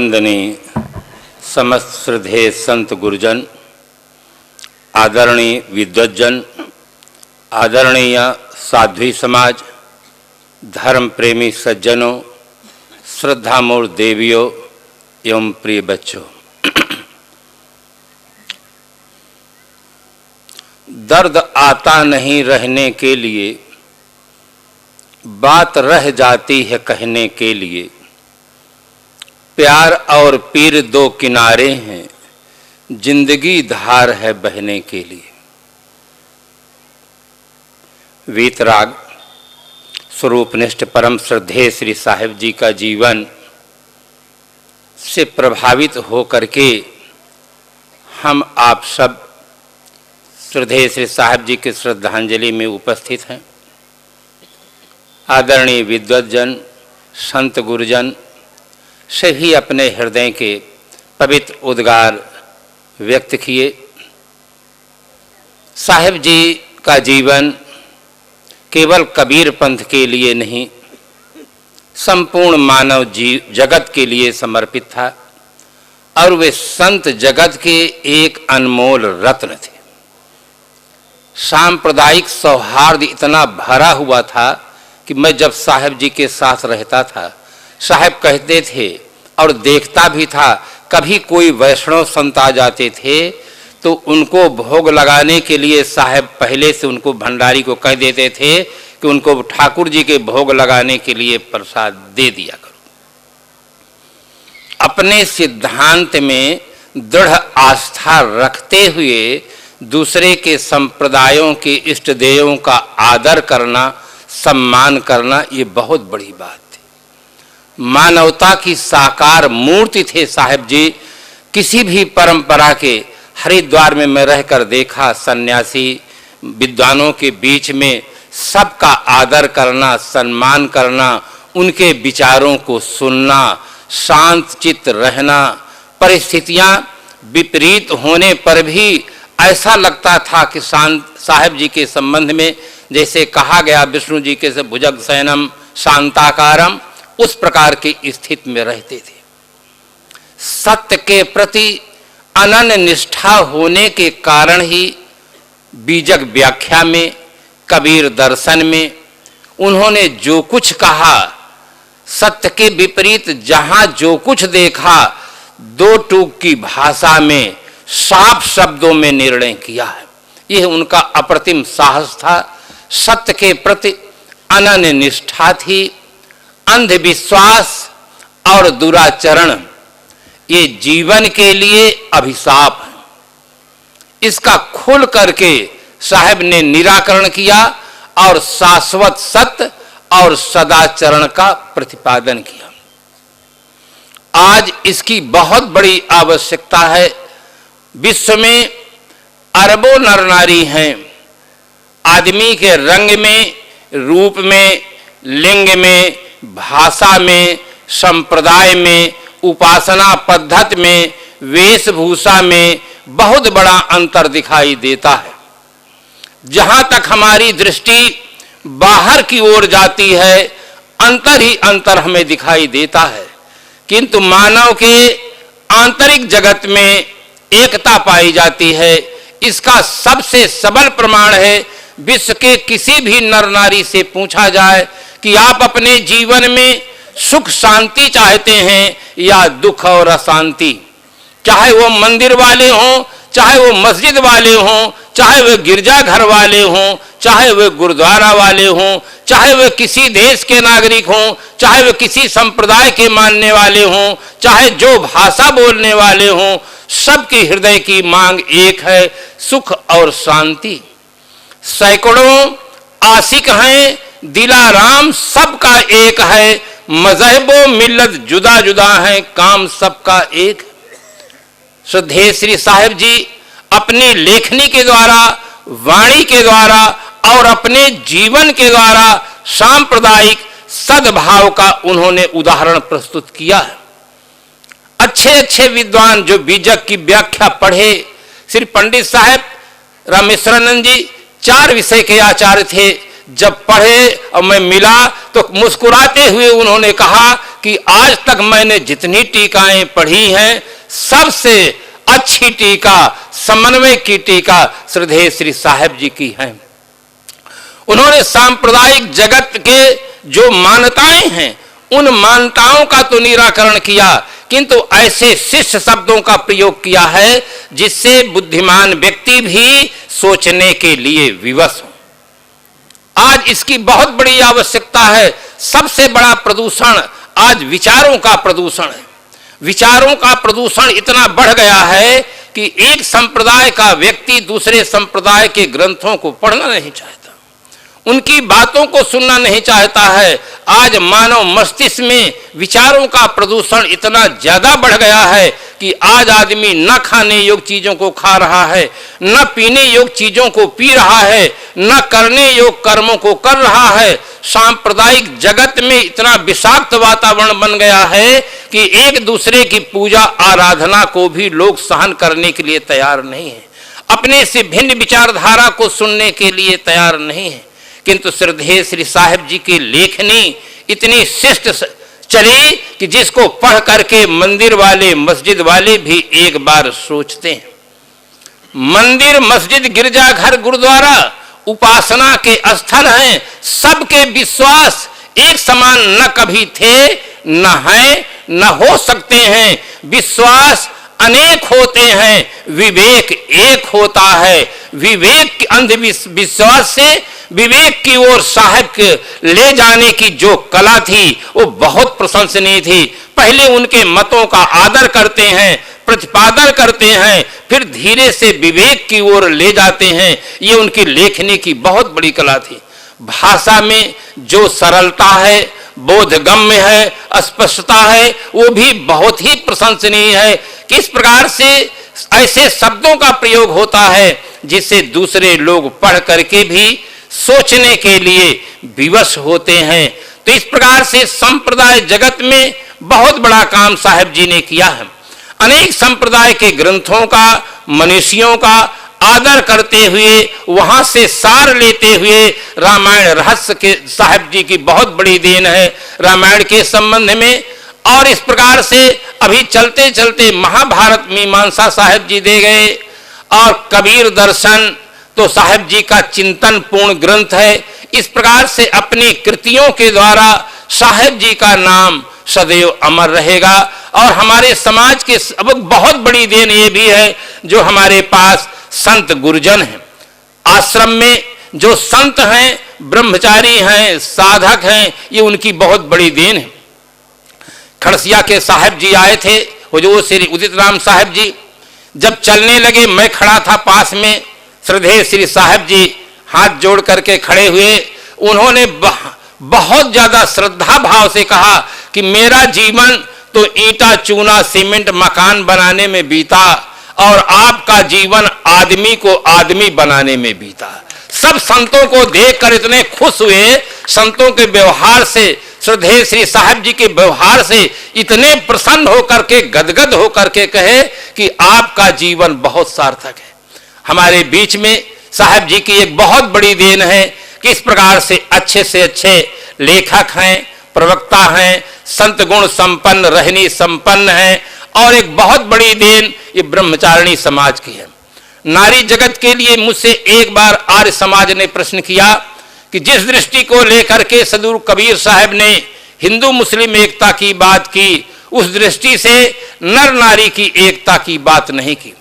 वंदनीय समस्त श्रद्धेय संत गुरुजन, आदरणीय विद्वज्जन, आदरणीय साध्वी समाज, धर्म प्रेमी सज्जनों, श्रद्धामूल देवियों एवं प्रिय बच्चों, दर्द आता नहीं रहने के लिए, बात रह जाती है कहने के लिए। प्यार और पीर दो किनारे हैं, जिंदगी धार है बहने के लिए। वीतराग स्वरूपनिष्ठ परम श्रद्धेय श्री साहिब जी का जीवन से प्रभावित होकर के हम आप सब श्रद्धेय श्री साहिब जी के श्रद्धांजलि में उपस्थित हैं। आदरणीय विद्वज्जन, संत गुरुजन सभी अपने हृदय के पवित्र उद्गार व्यक्त किए। साहिब जी का जीवन केवल कबीर पंथ के लिए नहीं, संपूर्ण मानव जगत के लिए समर्पित था और वे संत जगत के एक अनमोल रत्न थे। सांप्रदायिक सौहार्द इतना भरा हुआ था कि मैं जब साहिब जी के साथ रहता था, साहिब कहते थे और देखता भी था, कभी कोई वैष्णव संत आ जाते थे तो उनको भोग लगाने के लिए साहिब पहले से उनको भंडारी को कह देते थे कि उनको ठाकुर जी के भोग लगाने के लिए प्रसाद दे दिया करो। अपने सिद्धांत में दृढ़ आस्था रखते हुए दूसरे के संप्रदायों के इष्ट देवों का आदर करना, सम्मान करना, ये बहुत बड़ी बात थी। मानवता की साकार मूर्ति थे साहिब जी। किसी भी परंपरा के, हरिद्वार में मैं रहकर देखा, सन्यासी विद्वानों के बीच में सबका आदर करना, सम्मान करना, उनके विचारों को सुनना, शांत चित्त रहना, परिस्थितियां विपरीत होने पर भी ऐसा लगता था कि साहिब जी के संबंध में जैसे कहा गया, विष्णु जी के से भुजग शयनम शांताकारम, उस प्रकार की स्थिति में रहते थे। सत्य के प्रति अनन्य निष्ठा होने के कारण ही बीजक व्याख्या में, कबीर दर्शन में उन्होंने जो कुछ कहा, सत्य के विपरीत जहां जो कुछ देखा, दो टूक की भाषा में साफ शब्दों में निर्णय किया है। यह उनका अप्रतिम साहस था। सत्य के प्रति अनन्य निष्ठा थी। अंधविश्वास और दुराचरण ये जीवन के लिए अभिशाप है। इसका खुल करके साहिब ने निराकरण किया और शाश्वत सत्य और सदाचरण का प्रतिपादन किया। आज इसकी बहुत बड़ी आवश्यकता है। विश्व में अरबों नर नारी हैं। आदमी के रंग में, रूप में, लिंग में, भाषा में, संप्रदाय में, उपासना पद्धति में, वेशभूषा में बहुत बड़ा अंतर दिखाई देता है। जहां तक हमारी दृष्टि बाहर की ओर जाती है, अंतर ही अंतर हमें दिखाई देता है, किंतु मानव के आंतरिक जगत में एकता पाई जाती है। इसका सबसे सबल प्रमाण है, विश्व के किसी भी नर नारी से पूछा जाए कि आप अपने जीवन में सुख शांति चाहते हैं या दुख और अशांति, चाहे वो मंदिर वाले हों, चाहे वो मस्जिद वाले हों, चाहे वे गिरजाघर वाले हों, चाहे वे गुरुद्वारा वाले हों, चाहे वे किसी देश के नागरिक हों, चाहे वे किसी संप्रदाय के मानने वाले हों, चाहे जो भाषा बोलने वाले हों, सबके हृदय की मांग एक है, सुख और शांति। सैकड़ों आशिक हैं, दिलाराम सबका एक है, मजहबो मिल्लत जुदा जुदा है, काम सबका एक। श्रद्धेय श्री साहिब जी अपनी लेखनी के द्वारा, वाणी के द्वारा और अपने जीवन के द्वारा सांप्रदायिक सद्भाव का उन्होंने उदाहरण प्रस्तुत किया है। अच्छे अच्छे विद्वान जो बीजक की व्याख्या पढ़े, श्री पंडित साहब रामेश्वरानंद जी 4 विषय के आचार्य थे। जब पढ़े और मैं मिला तो मुस्कुराते हुए उन्होंने कहा कि आज तक मैंने जितनी टीकाएं पढ़ी हैं, सबसे अच्छी टीका, समन्वय की टीका श्रद्धेय श्री साहिब जी की है। उन्होंने सांप्रदायिक जगत के जो मान्यताएं हैं, उन मान्यताओं का तो निराकरण किया, किंतु ऐसे शिष्ट शब्दों का प्रयोग किया है जिससे बुद्धिमान व्यक्ति भी सोचने के लिए विवश हो। आज इसकी बहुत बड़ी आवश्यकता है। सबसे बड़ा प्रदूषण आज विचारों का प्रदूषण है। विचारों का प्रदूषण इतना बढ़ गया है कि एक संप्रदाय का व्यक्ति दूसरे संप्रदाय के ग्रंथों को पढ़ना नहीं चाहता, उनकी बातों को सुनना नहीं चाहता है। आज मानव मस्तिष्क में विचारों का प्रदूषण इतना ज्यादा बढ़ गया है कि आज आदमी न खाने योग्य चीजों को खा रहा है, न पीने योग्य चीजों को पी रहा है, न करने योग्य कर्मों को कर रहा है। सांप्रदायिक जगत में इतना विषाक्त वातावरण बन गया है कि एक दूसरे की पूजा आराधना को भी लोग सहन करने के लिए तैयार नहीं है, अपने से भिन्न विचारधारा को सुनने के लिए तैयार नहीं है। किंतु श्रद्धेय श्री साहिब जी की लेखनी इतनी शिष्ट चली कि जिसको पढ़ करके मंदिर वाले, मस्जिद वाले भी एक बार सोचते हैं। मंदिर, मस्जिद, गिरजाघर, गुरुद्वारा उपासना के स्थल हैं। सबके विश्वास एक समान न कभी थे, न है, न हो सकते हैं। विश्वास अनेक होते हैं, विवेक एक होता है। विवेक, अंधविश्वास से विवेक की ओर साहिब के ले जाने की जो कला थी वो बहुत प्रशंसनीय थी। पहले उनके मतों का आदर करते हैं, प्रतिपादन करते हैं, फिर धीरे से विवेक की ओर ले जाते हैं। ये उनकी लेखनी की बहुत बड़ी कला थी। भाषा में जो सरलता है, बोधगम्य है, स्पष्टता है, वो भी बहुत ही प्रशंसनीय है। किस प्रकार से ऐसे शब्दों का प्रयोग होता है जिससे दूसरे लोग पढ़ करके भी सोचने के लिए विवश होते हैं। तो इस प्रकार से संप्रदाय जगत में बहुत बड़ा काम साहिब जी ने किया है। अनेक संप्रदाय के ग्रंथों का, मनीषियों का आदर करते हुए, वहां से सार लेते हुए रामायण रहस्य के साहिब जी की बहुत बड़ी देन है रामायण के संबंध में। और इस प्रकार से अभी चलते चलते महाभारत मीमांसा साहिब जी दे गए, और कबीर दर्शन तो साहिब जी का चिंतन पूर्ण ग्रंथ है। इस प्रकार से अपनी कृतियों के द्वारा साहिब जी का नाम सदैव अमर रहेगा। और हमारे समाज के अब बहुत बड़ी देन ये भी है जो हमारे पास संत गुरुजन हैं। आश्रम में जो संत हैं, ब्रह्मचारी हैं, साधक हैं, ये उनकी बहुत बड़ी देन है। खड़सिया के साहिब जी आए थे, हुजूर श्री उदित राम साहिब जी जब चलने लगे, मैं खड़ा था पास में। श्रद्धेय श्री साहिब जी हाथ जोड़ करके खड़े हुए। उन्होंने बहुत ज्यादा श्रद्धा भाव से कहा कि मेरा जीवन तो ईंटा, चूना, सीमेंट, मकान बनाने में बीता, और आपका जीवन आदमी को आदमी बनाने में बीता। सब संतों को देखकर इतने खुश हुए, संतों के व्यवहार से, श्रद्धेय श्री साहिब जी के व्यवहार से इतने प्रसन्न होकर के, गदगद होकर के कहे कि आपका जीवन बहुत सार्थक है। हमारे बीच में साहिब जी की एक बहुत बड़ी देन है कि इस प्रकार से अच्छे लेखक हैं, प्रवक्ता हैं, संत गुण संपन्न, रहनी संपन्न हैं। और एक बहुत बड़ी देन ये ब्रह्मचारिणी समाज की है। नारी जगत के लिए मुझसे एक बार आर्य समाज ने प्रश्न किया कि जिस दृष्टि को लेकर के सदगुरु कबीर साहब ने हिंदू मुस्लिम एकता की बात की, उस दृष्टि से नर नारी की एकता की बात नहीं की।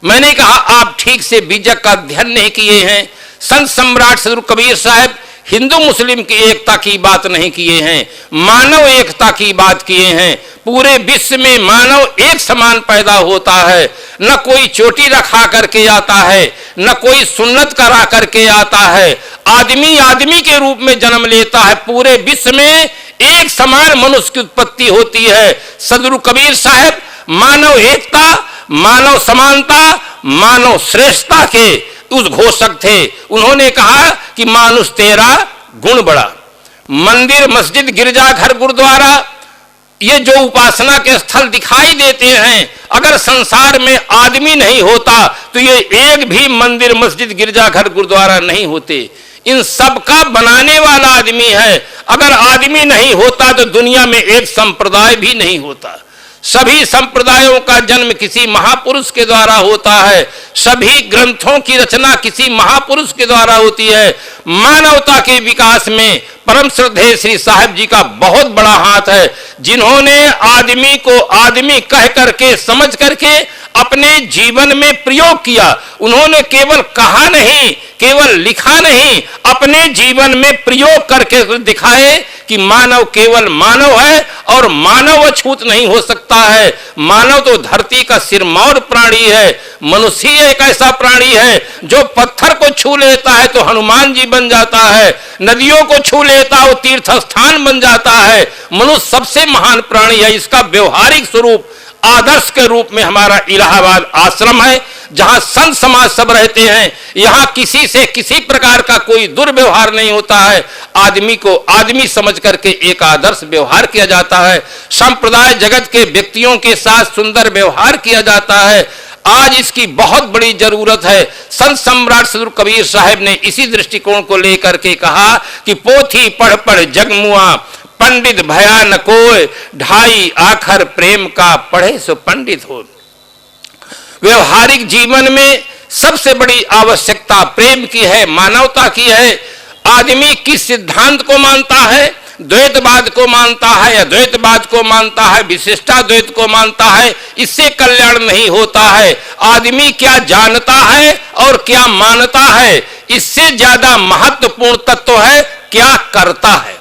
मैंने कहा आप ठीक से बीजक का अध्ययन नहीं किए हैं। संत सम्राट सदगुरु कबीर साहब हिंदू मुस्लिम की एकता की बात नहीं किए हैं, मानव एकता की बात किए हैं। पूरे विश्व में मानव एक समान पैदा होता है, न कोई चोटी रखा करके आता है, न कोई सुन्नत करा करके आता है। आदमी आदमी के रूप में जन्म लेता है। पूरे विश्व में एक समान मनुष्य की उत्पत्ति होती है। सदगुरु कबीर साहब मानव एकता, मानव समानता, मानव श्रेष्ठता के उस घोषक थे। उन्होंने कहा कि मानुष तेरा गुण बड़ा। मंदिर, मस्जिद, गिरजाघर, गुरुद्वारा, ये जो उपासना के स्थल दिखाई देते हैं, अगर संसार में आदमी नहीं होता तो ये एक भी मंदिर, मस्जिद, गिरजाघर, गुरुद्वारा नहीं होते। इन सब का बनाने वाला आदमी है। अगर आदमी नहीं होता तो दुनिया में एक संप्रदाय भी नहीं होता। सभी संप्रदायों का जन्म किसी महापुरुष के द्वारा होता है, सभी ग्रंथों की रचना किसी महापुरुष के द्वारा होती है। मानवता के विकास में परम श्रद्धेय श्री साहब जी का बहुत बड़ा हाथ है, जिन्होंने आदमी को आदमी कह करके समझ करके अपने जीवन में प्रयोग किया। उन्होंने केवल कहा नहीं, केवल लिखा नहीं, अपने जीवन में प्रयोग करके दिखाए कि मानव केवल मानव है और मानव अछूत नहीं हो सकता है। मानव तो धरती का सिरमौर प्राणी है। मनुष्य एक ऐसा प्राणी है जो पत्थर को छू लेता है तो हनुमान जी बन जाता है, नदियों को छू लेता है वो तीर्थ स्थान बन जाता है। मनुष्य सबसे महान प्राणी है। इसका व्यवहारिक स्वरूप आदर्श के रूप में हमारा इलाहाबाद आश्रम है, जहां संत समाज सब रहते हैं। यहां किसी से किसी प्रकार का कोई दुर्व्यवहार नहीं होता है। आदमी को आदमी समझ करके एक आदर्श व्यवहार किया जाता है। संप्रदाय जगत के व्यक्तियों के साथ सुंदर व्यवहार किया जाता है। आज इसकी बहुत बड़ी जरूरत है। संत सम्राट सदगुरु कबीर साहब ने इसी दृष्टिकोण को लेकर के कहा कि पोथी पढ़ पढ़ जगमुआ, पंडित भया न कोय, ढाई आखर प्रेम का पढ़े सो पंडित हो। व्यवहारिक जीवन में सबसे बड़ी आवश्यकता प्रेम की है, मानवता की है। आदमी किस सिद्धांत को मानता है? द्वैतवाद को मानता है, अद्वैतवाद को मानता है, विशिष्टाद्वैत को मानता है। इससे कल्याण नहीं होता है। आदमी क्या जानता है और क्या मानता है, इससे ज्यादा महत्वपूर्ण तत्व है क्या करता है।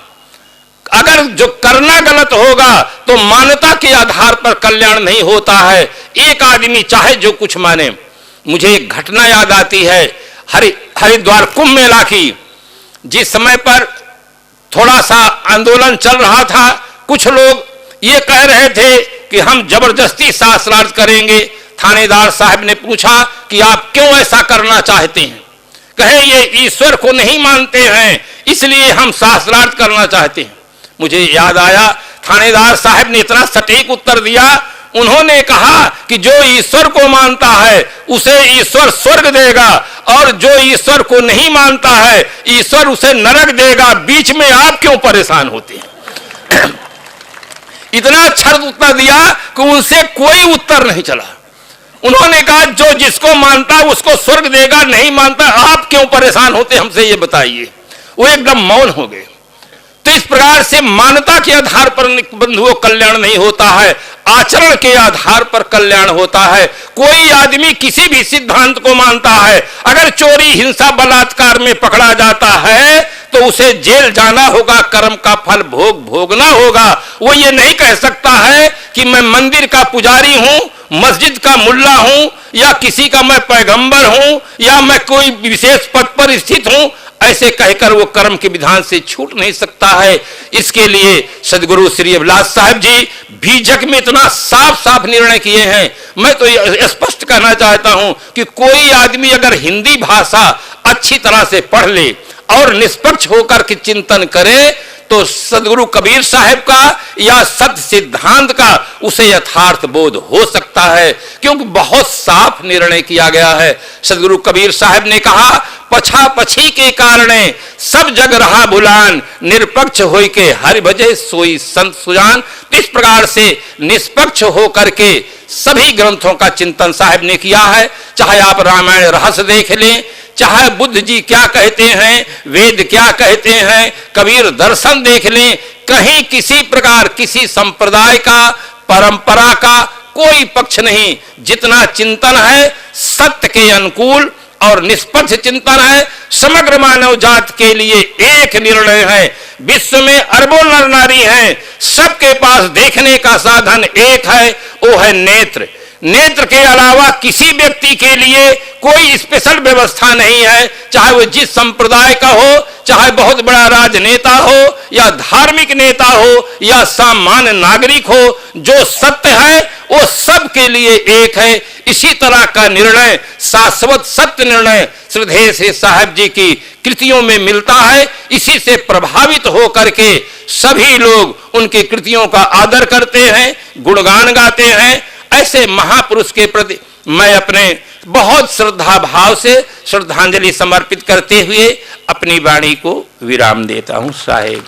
अगर जो करना गलत होगा तो मान्यता के आधार पर कल्याण नहीं होता है। एक आदमी चाहे जो कुछ माने। मुझे एक घटना याद आती है हरिद्वार कुंभ मेला की। जिस समय पर थोड़ा सा आंदोलन चल रहा था, कुछ लोग ये कह रहे थे कि हम जबरदस्ती शास्त्रार्थ करेंगे। थानेदार साहब ने पूछा कि आप क्यों ऐसा करना चाहते हैं? कहे ये ईश्वर को नहीं मानते हैं, इसलिए हम शास्त्रार्थ करना चाहते हैं। मुझे याद आया थानेदार साहब ने इतना सटीक उत्तर दिया। उन्होंने कहा कि जो ईश्वर को मानता है उसे ईश्वर स्वर्ग देगा, और जो ईश्वर को नहीं मानता है ईश्वर उसे नरक देगा। बीच में आप क्यों परेशान होते हैं? इतना अच्छा उत्तर दिया कि उनसे कोई उत्तर नहीं चला। उन्होंने कहा जो जिसको मानता है उसको स्वर्ग देगा, नहीं मानता आप क्यों परेशान होते, हमसे ये बताइए। वो एकदम मौन हो गए। तो इस प्रकार से मान्यता के आधार पर बंधुओं कल्याण नहीं होता है, आचरण के आधार पर कल्याण होता है। कोई आदमी किसी भी सिद्धांत को मानता है, अगर चोरी हिंसा बलात्कार में पकड़ा जाता है तो उसे जेल जाना होगा, कर्म का फल भोगना होगा। वो ये नहीं कह सकता है कि मैं मंदिर का पुजारी हूं, मस्जिद का मुल्ला हूं, या किसी का मैं पैगंबर हूं, या मैं कोई विशेष पद पर स्थित हूं। ऐसे कहकर वो कर्म के विधान से छूट नहीं सकता है। इसके लिए सदगुरु श्री अभिलाष साहब जी बीजक में इतना साफ साफ निर्णय किए हैं। मैं तो स्पष्ट कहना चाहता हूं कि कोई आदमी अगर हिंदी भाषा अच्छी तरह से पढ़ ले और निष्पक्ष होकर के चिंतन करे तो सदगुरु कबीर साहब का या सत्य सिद्धांत का उसे यथार्थ बोध हो सकता है, क्योंकि बहुत साफ निर्णय किया गया है। सदगुरु कबीर साहब ने कहा पछा पछी के कारणे सब जग रहा भुलान, निरपक्ष होई के हरि भजे सोई संत सुजान। इस प्रकार से निष्पक्ष होकर के सभी ग्रंथों का चिंतन साहब ने किया है। चाहे आप रामायण रहस्य देख लें, चाहे बुद्ध जी क्या कहते हैं, वेद क्या कहते हैं, कबीर दर्शन देख लें, कहीं किसी प्रकार किसी संप्रदाय का परंपरा का कोई पक्ष नहीं। जितना चिंतन है सत्य के अनुकूल और निष्पक्ष चिंतन है। समग्र मानव जात के लिए एक निर्णय है। विश्व में अरबों नर नारी हैं, सबके पास देखने का साधन एक है, वो है नेत्र। नेत्र के अलावा किसी व्यक्ति के लिए कोई स्पेशल व्यवस्था नहीं है, चाहे वो जिस संप्रदाय का हो, चाहे बहुत बड़ा राजनेता हो या धार्मिक नेता हो या सामान्य नागरिक हो। जो सत्य है वो सबके लिए एक है। इसी तरह का निर्णय, शाश्वत सत्य निर्णय श्रद्धेय श्री साहब जी की कृतियों में मिलता है। इसी से प्रभावित होकर के सभी लोग उनकी कृतियों का आदर करते हैं, गुणगान गाते हैं। ऐसे महापुरुष के प्रति मैं अपने बहुत श्रद्धा भाव से श्रद्धांजलि समर्पित करते हुए अपनी वाणी को विराम देता हूं। साहेब।